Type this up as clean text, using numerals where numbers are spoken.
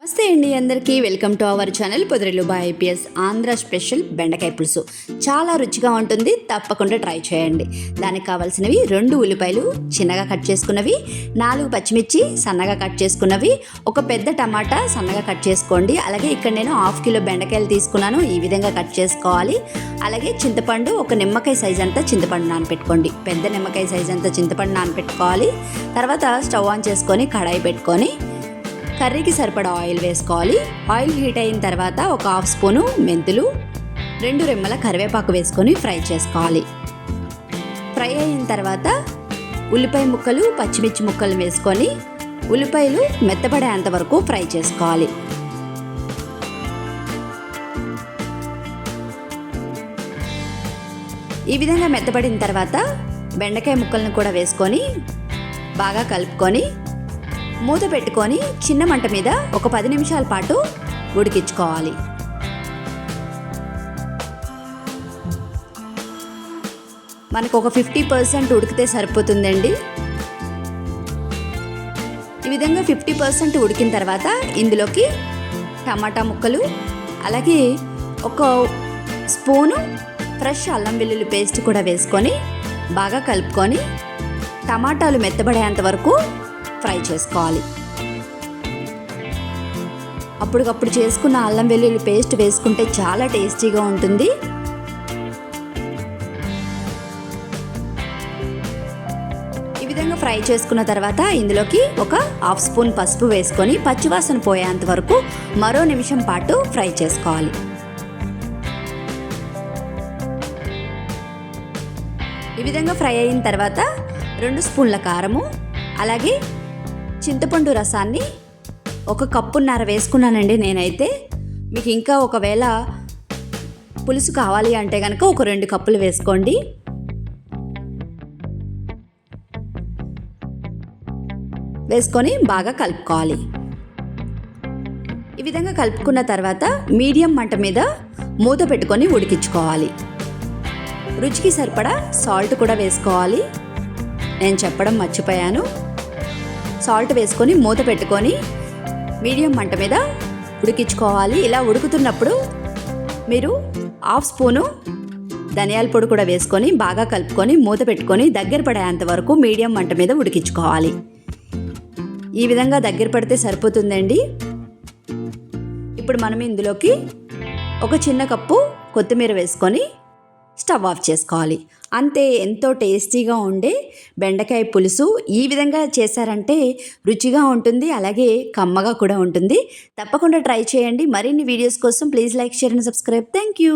నమస్తే అండి, అందరికీ welcome to our channel Podirillu by IPS. Andhra special బెండకాయ పులుసు చాలా రుచిగా ఉంటుంది, తప్పకుండా ట్రై చేయండి. దానికి కావాల్సినవి 2 ఉల్లిపాయలు చిన్నగా కట్ చేసుకున్నవి, 4 పచ్చిమిర్చి సన్నగా కట్ చేసుకున్నవి, ఒక పెద్ద టమాటా సన్నగా కట్ చేసుకోండి. అలాగే ఇక్కడ నేను 1/2 కిలో బెండకాయలు తీసుకున్నాను, ఈ విధంగా కట్ చేసుకోవాలి. అలాగే చింతపండు, ఒక నిమ్మకాయ సైజ్ అంతా చింతపండు నానపెట్టుకోండి, పెద్ద నిమ్మకాయ సైజ్ అంతా చింతపండు నానపెట్టుకోవాలి. తర్వాత స్టవ్ ఆన్ చేసుకొని కడాయి పెట్టుకొని కర్రీకి సరిపడా ఆయిల్ వేసుకోవాలి. ఆయిల్ హీట్ అయిన తర్వాత ఒక 1/2 స్పూను మెంతులు, 2 రెమ్మల కరివేపాకు వేసుకొని ఫ్రై చేసుకోవాలి. ఫ్రై అయిన తర్వాత ఉల్లిపాయ ముక్కలు, పచ్చిమిర్చి ముక్కలు వేసుకొని ఉల్లిపాయలు మెత్తపడేంత వరకు ఫ్రై చేసుకోవాలి. ఈ విధంగా మెత్తపడిన తర్వాత బెండకాయ ముక్కలను కూడా వేసుకొని బాగా కలుపుకొని మూత పెట్టుకొని చిన్న మంట మీద ఒక 10 నిమిషాల పాటు ఉడికించుకోవాలి. మనకు ఒక 50% ఉడికితే సరిపోతుందండి. ఈ విధంగా 50% ఉడికిన తర్వాత ఇందులోకి టమాటా ముక్కలు, అలాగే ఒక స్పూను ఫ్రెష్ అల్లం వెల్లుల్లి పేస్ట్ కూడా వేసుకొని బాగా కలుపుకొని టమాటాలు మెత్తబడేంత వరకు ఫ్రై చేసుకోవాలి. అప్పటికప్పుడు చేసుకున్న అల్లం వెల్లుల్లి పేస్ట్ వేసుకుంటే చాలా టేస్టీగా ఉంటుంది. ఈ విధంగా ఫ్రై చేసుకున్న తర్వాత ఇందులోకి ఒక 1/2 స్పూన్ పసుపు వేసుకొని పచ్చివాసన పోయేంత వరకు మరో నిమిషం పాటు ఫ్రై చేసుకోవాలి. ఈ విధంగా ఫ్రై అయిన తర్వాత 2 స్పూన్ల కారము, అలాగే చింతపండు రసాన్ని 1 కప్పున్నర వేసుకున్నానండి నేనైతే. మీకు ఇంకా ఒకవేళ పులుసు కావాలి అంటే కనుక ఒక 2 కప్పులు వేసుకోండి. వేసుకొని బాగా కలుపుకోవాలి. ఈ విధంగా కలుపుకున్న తర్వాత మీడియం మంట మీద మూత పెట్టుకొని ఉడికించుకోవాలి. రుచికి సరిపడా సాల్ట్ కూడా వేసుకోవాలి, నేను చెప్పడం మర్చిపోయాను. సాల్ట్ వేసుకొని మూత పెట్టుకొని మీడియం మంట మీద ఉడికించుకోవాలి. ఇలా ఉడుకుతున్నప్పుడు మీరు 1/2 స్పూను ధనియాల పొడి కూడా వేసుకొని బాగా కలుపుకొని మూత పెట్టుకొని దగ్గర పడేంత వరకు మీడియం మంట మీద ఉడికించుకోవాలి. ఈ విధంగా దగ్గర పడితే సరిపోతుందండి. ఇప్పుడు మనం ఇందులోకి ఒక చిన్న కప్పు కొత్తిమీర వేసుకొని స్టవ్ ఆఫ్ చేసుకోవాలి. అంతే, ఎంతో టేస్టీగా ఉండే బెండకాయ పులుసు ఈ విధంగా చేశారంటే రుచిగా ఉంటుంది, అలాగే కమ్మగా కూడా ఉంటుంది. తప్పకుండా ట్రై చేయండి. మరిన్ని వీడియోస్ కోసం please like, share and subscribe. Thank you.